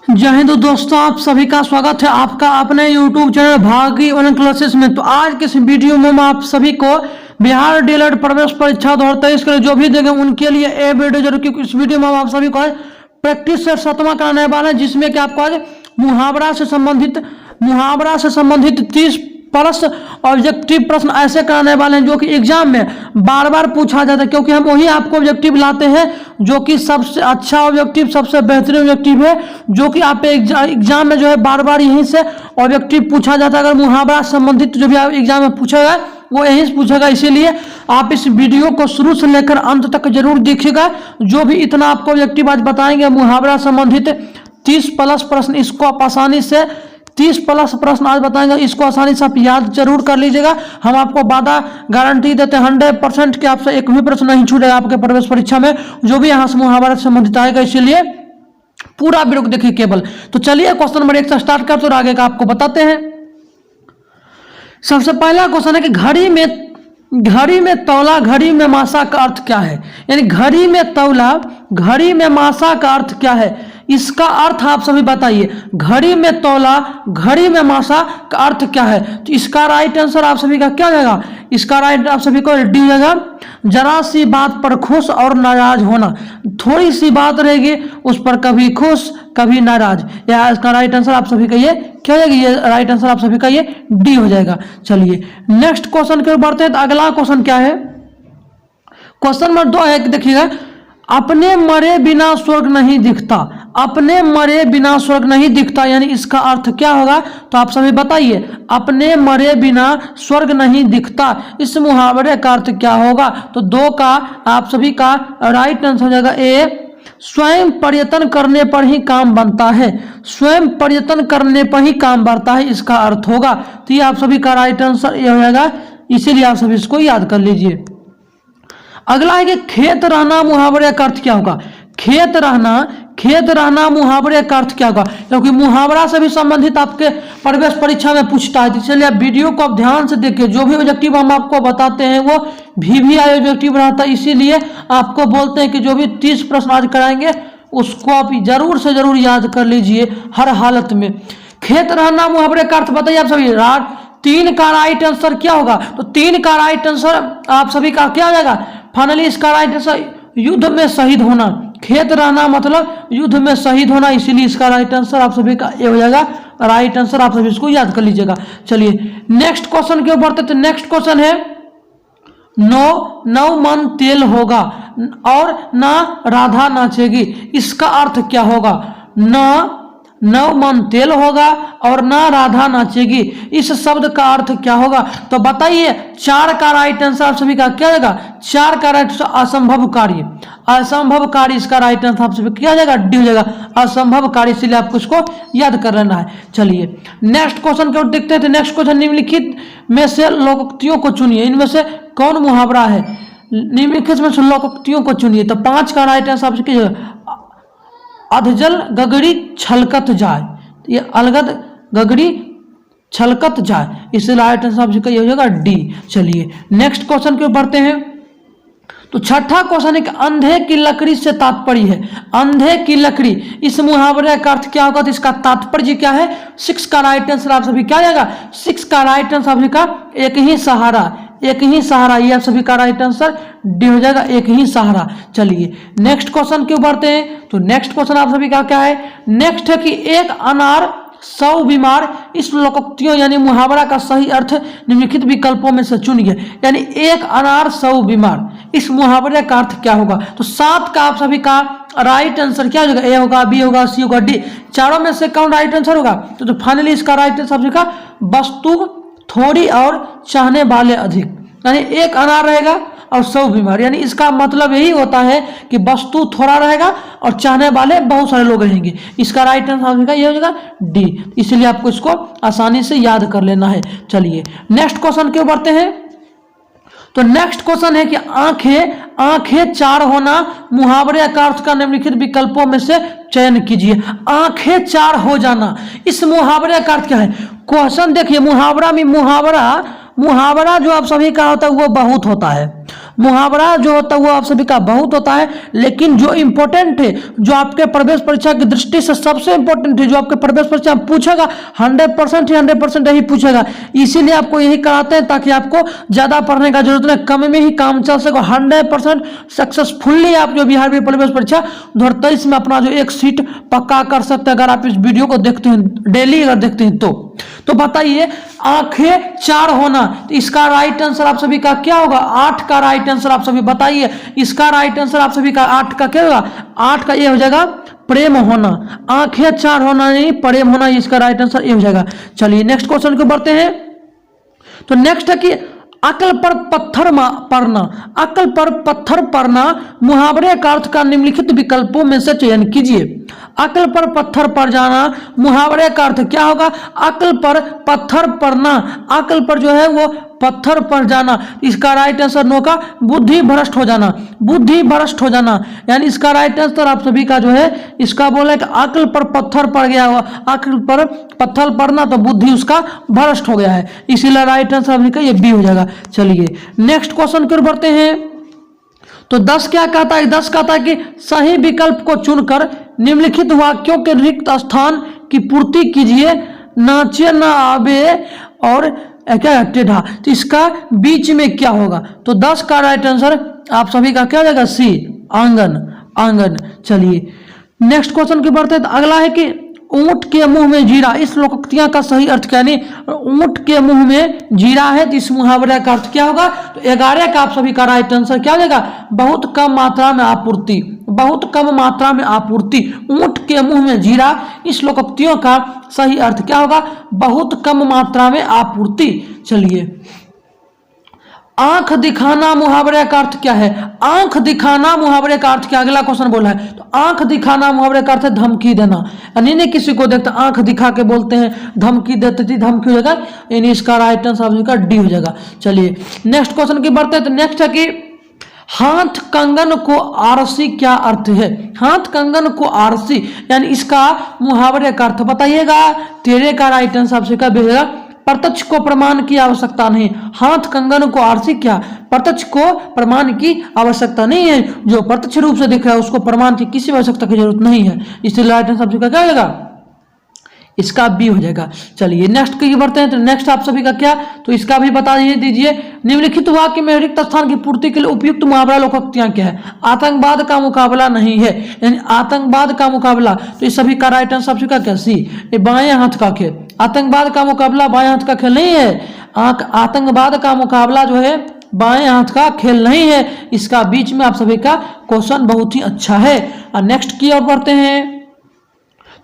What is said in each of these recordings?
जय हिंद दोस्तों, आप सभी का स्वागत है आपका अपने YouTube चैनल भागी ऑनलाइन क्लासेस में। तो आज के इस वीडियो में मैं आप सभी को बिहार डीएलएड प्रवेश परीक्षा 2023 के लिए जो भी देंगे उनके लिए ये वीडियो जरूर, क्योंकि इस वीडियो में हम आप सभी को आज प्रैक्टिस सेट 7वां कराने वाले हैं, जिसमें कि आपको आज मुहावरा से संबंधित 30 प्लस ऑब्जेक्टिव प्रश्न ऐसे कराने वाले हैं जो कि एग्जाम में बार बार पूछा जाता है, क्योंकि हम वही आपको ऑब्जेक्टिव लाते हैं जो कि सबसे अच्छा ऑब्जेक्टिव, सबसे बेहतरीन ऑब्जेक्टिव है, जो कि आप एग्जाम में जो है बार बार यहीं से ऑब्जेक्टिव पूछा जाता है। अगर मुहावरा संबंधित जो भी आप एग्जाम में पूछेगा वो यहीं से पूछेगा, इसीलिए आप इस वीडियो को शुरू से लेकर अंत तक जरूर देखिएगा। जो भी इतना आपको ऑब्जेक्टिव आज बताएंगे मुहावरा संबंधित 30 प्लस प्रश्न, इसको आप आसानी से 30 प्लस प्रश्न आज बताएंगे, इसको आसानी से आप याद जरूर कर लीजिएगा। हम आपको वादा गारंटी देते हैं 100% कि आपसे एक भी प्रश्न नहीं छूटेगा आपके प्रवेश परीक्षा में, जो भी यहाँ से मुहावरा से संबंधित आएगा, इसीलिए पूरा वीडियो देखिए केवल। तो चलिए क्वेश्चन नंबर 1 से स्टार्ट करते और आगे का आपको बताते हैं। सबसे पहला क्वेश्चन है कि घड़ी में तौला, घड़ी में मासा का अर्थ क्या है। यानी घड़ी में तौला, घड़ी में मासा का अर्थ क्या है, इसका अर्थ आप सभी बताइए। घड़ी में तौला, घड़ी में मासा का अर्थ क्या है। तो इसका राइट आंसर आप सभी का क्या जाएगा, इसका राइट आप सभी को डी जाएगा। जरा सी बात पर खुश और नाराज होना, थोड़ी सी बात रहेगी उस पर कभी खुश कभी नाराज, या इसका राइट आंसर आप सभी का ये क्या हो जाएगा, ये राइट आंसर आप सभी का ये डी हो जाएगा। चलिए नेक्स्ट क्वेश्चन की ओर बढ़ते हैं। तो अगला क्वेश्चन क्या है, क्वेश्चन नंबर 2 है कि देखिएगा, अपने मरे बिना स्वर्ग नहीं दिखता, अपने मरे बिना स्वर्ग नहीं दिखता, यानी इसका अर्थ क्या होगा। तो आप सभी बताइए, अपने मरे बिना स्वर्ग नहीं दिखता, इस मुहावरे का अर्थ क्या होगा। तो 2 का आप सभी का राइट आंसर हो जाएगा ए, स्वयं प्रयत्न करने पर ही काम बनता है, स्वयं प्रयत्न करने पर ही काम बढ़ता है, इसका अर्थ होगा। तो ये आप सभी का राइट आंसर ये हो जाएगा, इसीलिए आप सभी इसको याद कर लीजिए। अगला है कि खेत रहना मुहावरे का अर्थ क्या होगा। खेत रहना मुहावरे का अर्थ क्या होगा, क्योंकि मुहावरा से भी संबंधित आपके प्रवेश परीक्षा में पूछता है। इसलिए आप वीडियो को आप ध्यान से देखिए, जो भी ऑब्जेक्टिव हम आपको बताते हैं वो VVI ऑब्जेक्टिव रहता है, इसीलिए आपको बोलते हैं कि जो भी 30 प्रश्न आज कराएंगे उसको आप जरूर से जरूर याद कर लीजिए हर हालत में। खेत रहना मुहावरे का अर्थ बताइए आप सभी। 3 का राइट आंसर क्या होगा। तो 3 का राइट आंसर आप सभी का क्या हो जाएगा, फाइनली इसका राइट आंसर युद्ध में शहीद होना। खेत रहना मतलब युद्ध में शहीद होना, इसीलिए इसका राइट आंसर आप सभी का ये हो जाएगा, राइट आंसर आप सभी इसको याद कर लीजिएगा। चलिए नेक्स्ट क्वेश्चन के ऊपर बढ़ते। तो नेक्स्ट क्वेश्चन है, नौ मन तेल होगा और ना राधा नाचेगी, इसका अर्थ क्या होगा। नौ मन तेल होगा और ना राधा नाचेगी, इस शब्द का अर्थ क्या होगा। तो बताइए 4 का राइट आंसर आप सभी का क्या जाएगा, 4 का राइट आंसर असंभव कार्य, असंभव कार्य, इसका राइट आंसर आप सभी क्या जाएगा, डी हो जाएगा, असंभव कार्य, इसलिए आपको इसको याद कर लेना है। चलिए नेक्स्ट क्वेश्चन की ओर देखते हैं। तो नेक्स्ट क्वेश्चन, निम्नलिखित में से लोकोक्तियों को चुनिए, इनमें से कौन मुहावरा है, निम्नलिखित में से लोकोक्तियों को चुनिए। तो 5 का राइट आंसर आप सभी अधजल गगड़ी छलकत जाए, ये अलगद गगड़ी छलकत जाए, इसलिए राइट आंसर आपका ये हो जाएगा डी। चलिए नेक्स्ट क्वेश्चन की ओर बढ़ते हैं। तो छठा क्वेश्चन है कि अंधे की लकड़ी से तात्पर्य है, अंधे की लकड़ी, इस मुहावरे का अर्थ क्या होगा। तो इसका तात्पर्य क्या है। 6 का राइट आंसर आप सभी क्या जाएगा, 6 का राइट आंसर आप सभी का एक ही सहारा, एक ही सहारा, ये आप सभी का राइट आंसर डी हो जाएगा, एक ही सहारा। चलिए नेक्स्ट क्वेश्चन क्यों बढ़ते हैं। तो नेक्स्ट क्वेश्चन आप सभी का क्या है, नेक्स्ट है कि एक अनार 100 बीमार, इस लोकोक्तियों यानी मुहावरा का सही अर्थ निम्नलिखित विकल्पों में से चुनिए। यानी एक अनार 100 बीमार, इस मुहावरे का अर्थ क्या होगा। तो 7 का आप सभी का राइट आंसर क्या हो जाएगा, ए होगा, बी होगा, सी होगा, डी, चारों में से कौन राइट आंसर होगा। तो फाइनली इसका राइट आंसर सभी का वस्तु थोड़ी और चाहने वाले अधिक, यानी एक अनार रहेगा और 100 बीमार, यानी इसका मतलब यही होता है कि वस्तु थोड़ा रहेगा और चाहने वाले बहुत सारे लोग रहेंगे, इसका राइट आंसर ये हो जाएगा डी, इसलिए आपको इसको आसानी से याद कर लेना है। चलिए नेक्स्ट क्वेश्चन क्यों बढ़ते हैं। तो नेक्स्ट क्वेश्चन है कि आंखें 4 होना मुहावरे का अर्थ का निम्नलिखित विकल्पों में से चयन कीजिए। आंखें 4 हो जाना, इस मुहावरे का अर्थ क्या है। क्वेश्चन देखिए, मुहावरा में मुहावरा जो आप सभी का होता है वो बहुत होता है, मुहावरा जो होता है वो आप सभी का बहुत होता है, लेकिन जो इंपॉर्टेंट है, जो आपके प्रवेश परीक्षा की दृष्टि से सबसे इंपॉर्टेंट है, जो आपके प्रवेश परीक्षा में पूछेगा 100% ही 100% यही पूछेगा, इसीलिए आपको यही कराते हैं ताकि आपको ज्यादा पढ़ने का जरूरत नहीं, कम में ही काम चल सके। 100% सक्सेसफुली आप जो बिहार में प्रवेश परीक्षा 2023 में अपना जो एक सीट पक्का कर सकते हैं, अगर आप इस वीडियो को देखते हैं डेली, अगर देखते हैं तो बताइए, आंखें 4 होना, तो इसका राइट आंसर आप सभी का क्या होगा? 8 का राइट आंसर आप सभी बताइए। इसका राइट आंसर आप सभी का 8 का क्या होगा? 8 का ये हो जाएगा प्रेम होना। आंखें 4 होना नहीं, प्रेम होना, इसका राइट आंसर ये हो जाएगा। चलिए नेक्स्ट क्वेश्चन को बढ़ते हैं। तो नेक्स्ट है कि अकल पर पत्थर पड़ना, अकल पर पत्थर पड़ना मुहावरे का अर्थ का निम्नलिखित विकल्पों में से चयन कीजिए। अकल पर पत्थर पड़ जाना मुहावरे का अर्थ क्या होगा? अकल पर पत्थर पड़ना, अकल पर जो है वो पत्थर पड़ जाना, इसका राइट आंसर नो का बुद्धि भ्रष्ट हो जाना, बुद्धि भ्रष्ट हो जाना, यानी इसका राइट आंसर आप सभी का जो है इसका बोले कि अकल पर पत्थर पड़ गया हुआ, अकल पर पत्थर पड़ना तो बुद्धि उसका भ्रष्ट हो गया है, इसीलिए राइट आंसर अभी का ये बी हो जाएगा। चलिए नेक्स्ट क्वेश्चन की ओर बढ़ते हैं। तो 10 क्या कहता है? 10 कहता है कि सही विकल्प को चुनकर निम्नलिखित वाक्यों के रिक्त स्थान की पूर्ति कीजिए, नाचे ना आवे और क्या है टेढ़ा, तो इसका बीच में क्या होगा? तो 10 का राइट आंसर आप सभी का क्या हो जाएगा? सी, आंगन, आंगन। चलिए नेक्स्ट क्वेश्चन की बढ़ते हैं। तो अगला है कि ऊंट के मुंह में जीरा, इस लोकोक्तियां का सही अर्थ क्या? नहीं, ऊंट के मुंह में जीरा है, तो इस मुहावरे का अर्थ क्या होगा? तो 11 का आप सभी का राइट आंसर क्या हो जाएगा? बहुत कम मात्रा में आपूर्ति, बहुत कम मात्रा में आपूर्ति। ऊंट के मुंह में जीरा, इस लोकोक्तियों का सही अर्थ क्या होगा? बहुत कम मात्रा में आपूर्ति। चलिए आंख दिखाना मुहावरे का अर्थ क्या है? आंख दिखाना मुहावरे का अर्थ क्या? अगला क्वेश्चन बोला है। तो आंख दिखाना मुहावरे का अर्थ है धमकी देना, यानी नहीं किसी को देखते आंख दिखा के बोलते हैं, धमकी देते थी, धमकी हो जाएगा, यानी इसका राइट आंसर का डी हो जाएगा। चलिए नेक्स्ट क्वेश्चन की बढ़ते हैं। तो नेक्स्ट है कि हाथ कंगन को आरसी क्या अर्थ है? हाथ कंगन को आरसी, यानी इसका मुहावरे का अर्थ बताइएगा। तेरे का राइट आंसर आपसे क्या भेजेगा? प्रत्यक्ष को प्रमाण की आवश्यकता नहीं। हाथ कंगन को आरसी क्या? प्रत्यक्ष को प्रमाण की आवश्यकता नहीं है, जो प्रत्यक्ष रूप से दिख रहा है उसको प्रमाण की किसी आवश्यकता की जरूरत नहीं है, इसलिए राइट आंसर आपका क्या होगा? इसका बी हो जाएगा। चलिए नेक्स्ट की बढ़ते हैं। तो नेक्स्ट आप सभी का क्या? तो इसका भी बता दीजिए। निम्नलिखित वाक्य में रिक्त स्थान की पूर्ति के लिए उपयुक्त मुहावरा लोकोक्तियां क्या है? आतंकवाद का मुकाबला नहीं है, यानी आतंकवाद का मुकाबला, तो इस सभी का राइट आंसर आप सभी का क्या? सी, ये बाएं हाथ का खेल। आतंकवाद का मुकाबला बाएं हाथ का खेल नहीं है, आतंकवाद का मुकाबला जो है बाएं हाथ का खेल नहीं है, इसका बीच में आप सभी का क्वेश्चन बहुत ही अच्छा है। और नेक्स्ट की ओर बढ़ते हैं।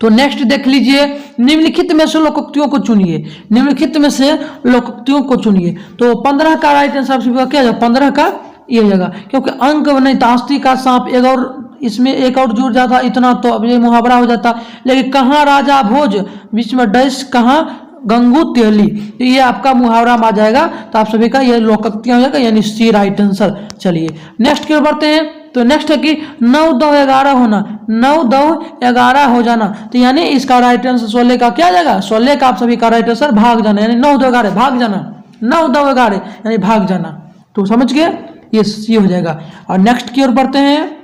तो नेक्स्ट देख लीजिए, निम्नलिखित में से लोकोक्तियों को चुनिए, निम्नलिखित में से लोकोक्तियों को चुनिए। तो 15 का राइट आंसर क्या है? 15 का ये जगह, क्योंकि अंक नहीं तास्ती का सांप, एक और इसमें एक और जुड़ जाता इतना तो अब ये मुहावरा हो जाता। लेकिन कहाँ राजा भोज, बीच में डैश, कहाँ गंगू तेली, तो ये आपका मुहावरा में आ जाएगा, तो आप सभी का ये लोकोक्तियां हो जाएगा, यानी सी राइट आंसर। चलिए नेक्स्ट की ओर बढ़ते हैं। तो नेक्स्ट है कि 9, 10, 11 होना, 9, 10, 11 हो जाना, तो यानी इसका राइट आंसर 16 का क्या आ जाएगा? 16 का आप सभी का राइट आंसर भाग जाना, यानी 9, 2, 11 भाग जाना, 9, 2, 11 यानी भाग जाना, तो समझ गए, ये सी हो जाएगा। और नेक्स्ट की ओर बढ़ते हैं।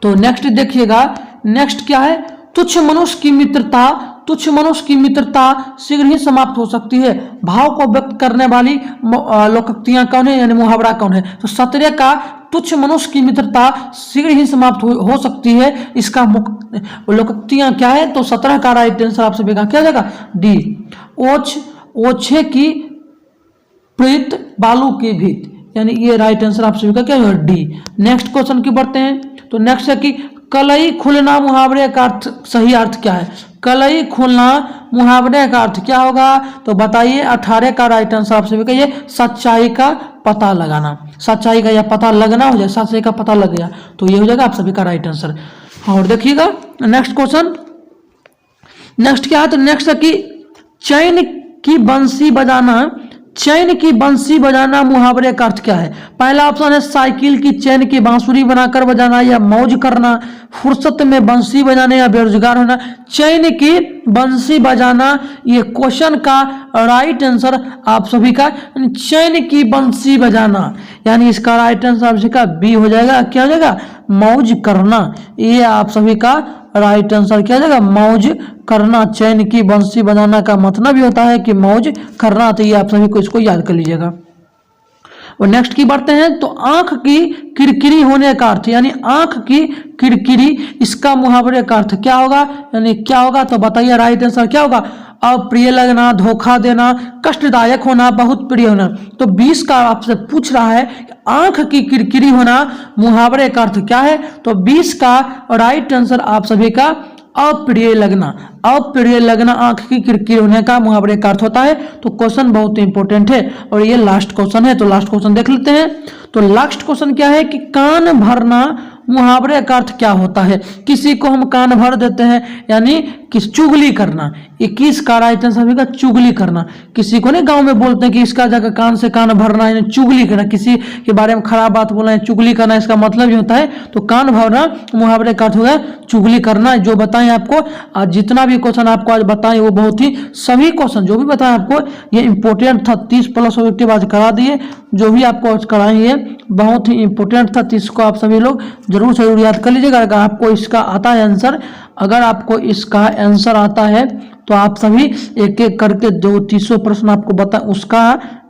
तो नेक्स्ट देखिएगा, नेक्स्ट क्या है? तुच्छ मनुष्य की मित्रता, तुच्छ मनुष्य की मित्रता शीघ्र ही समाप्त हो सकती है, भाव को व्यक्त करने वाली लोकोक्तियां कौन है, यानी मुहावरा कौन है? तो 17 का तुच्छ मनुष्य की मित्रता शीघ्र ही समाप्त हो सकती है, इसका लोकोक्तियां क्या है? तो 17 का राइट आंसर आप सभी का क्या जाएगा? डी, ओछे की प्रीत बालू की भीत, यानी ये राइट आंसर आप सभी का क्या है? डी। नेक्स्ट क्वेश्चन की बढ़ते हैं। तो नेक्स्ट है कि कलई खुलना मुहावरे का अर्थ, सही अर्थ क्या है? कलई खुलना मुहावरे का अर्थ क्या होगा? तो बताइए। 18 का राइट आंसर आप सभी का ये सच्चाई का पता लगाना, सच्चाई का या पता लगना हो जाए, सच्चाई का पता लग गया, तो ये हो जाएगा आप सभी का राइट आंसर। और देखिएगा नेक्स्ट क्वेश्चन, नेक्स्ट क्या है? तो नेक्स्ट है कि चैन की बंसी बजाना, चैन की बंसी बजाना मुहावरे का अर्थ क्या है? पहला ऑप्शन है साइकिल की चैन की बांसुरी बनाकर बजाना, या मौज करना, फुर्सत में बंसी बजाने, या बेरोजगार होना। चैन की बंसी बजाना, ये क्वेश्चन का राइट आंसर आप सभी का चैन की बंसी बजाना, यानी इसका राइट आंसर आप सभी का बी हो जाएगा। क्या हो जाएगा? मौज करना। ये आप सभी का राइट आंसर क्या हो जाएगा? मौज करना। चैन की बंसी बजाना का मतलब ही होता है कि मौज करना। तो ये आप सभी को इसको याद कर लीजिएगा। और नेक्स्ट की बढ़ते हैं, तो आंख की किरकिरी होने का अर्थ, यानी आंख की किरकिरी, इसका मुहावरे का अर्थ क्या होगा, यानी क्या होगा? तो बताइए राइट आंसर क्या होगा? अप्रिय लगना, धोखा देना, कष्टदायक होना, बहुत प्रिय होना। तो 20 का आपसे पूछ रहा है आंख की किरकिरी होना मुहावरे का अर्थ क्या है? तो 20 का राइट आंसर आप सभी का अप्रिय लगना। अप्रिय लगना आंख की किरकिरी होने का मुहावरे का अर्थ होता है। तो क्वेश्चन बहुत इंपॉर्टेंट है और ये लास्ट क्वेश्चन है। तो लास्ट क्वेश्चन देख लेते हैं। तो लास्ट क्वेश्चन क्या है कि कान भरना मुहावरे का अर्थ क्या होता है? किसी को हम कान भर देते हैं, यानी किस चुगली करना। 21 का राइट आंसर होगा चुगली करना। किसी को नहीं गांव में बोलते हैं कि इसका जगह कान से कान भरना, यानी चुगली करना, किसी के बारे में खराब बात बोलना है, चुगली करना, इसका मतलब ये होता है। तो कान भरना मुहावरे का अर्थ होगा चुगली करना। जो बताएं आपको आज जितना भी क्वेश्चन आपको आज बताएं वो बहुत ही सभी क्वेश्चन जो भी बताएं आपको ये इंपॉर्टेंट था। 30+ ऑब्जेक्टिव आज करा दिए, जो भी आपको आज कराएंगे बहुत ही इंपॉर्टेंट था। तो इसको आप सभी लोग जरूर से जरूर याद कर लीजिएगा। अगर आपको इसका आता है आंसर, अगर आपको इसका आंसर आता है तो आप सभी एक एक करके जो 300 प्रश्न आपको बता उसका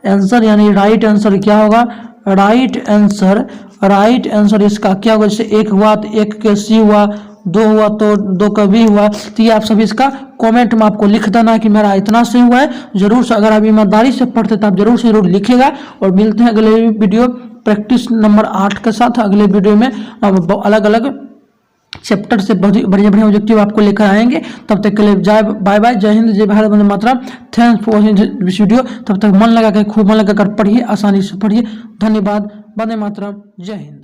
आंसर, यानी राइट आंसर क्या होगा? राइट आंसर इसका क्या होगा? जैसे एक हुआ तो एक के सी हुआ, दो हुआ तो दो का भी हुआ। तो ये आप सभी इसका कमेंट में आपको लिख देना कि मेरा इतना सही हुआ है। जरूर से अगर आप ईमानदारी से पढ़ते तो आप जरूर से जरूर लिखिएगा। और मिलते हैं अगले वीडियो प्रैक्टिस नंबर 8 के साथ। अगले वीडियो में अलग अलग चैप्टर से बढ़िया बढ़िया ऑब्जेक्टिव आपको लेकर आएंगे। तब तक के लिए बाय बाय, जय हिंद, जय भारत, वंदे मातरम। Thanks for watching this video. तब तक मन लगा कर खूब मन लगा कर पढ़िए, आसानी से पढ़िए। धन्यवाद, वंदे मातरम, जय हिंद।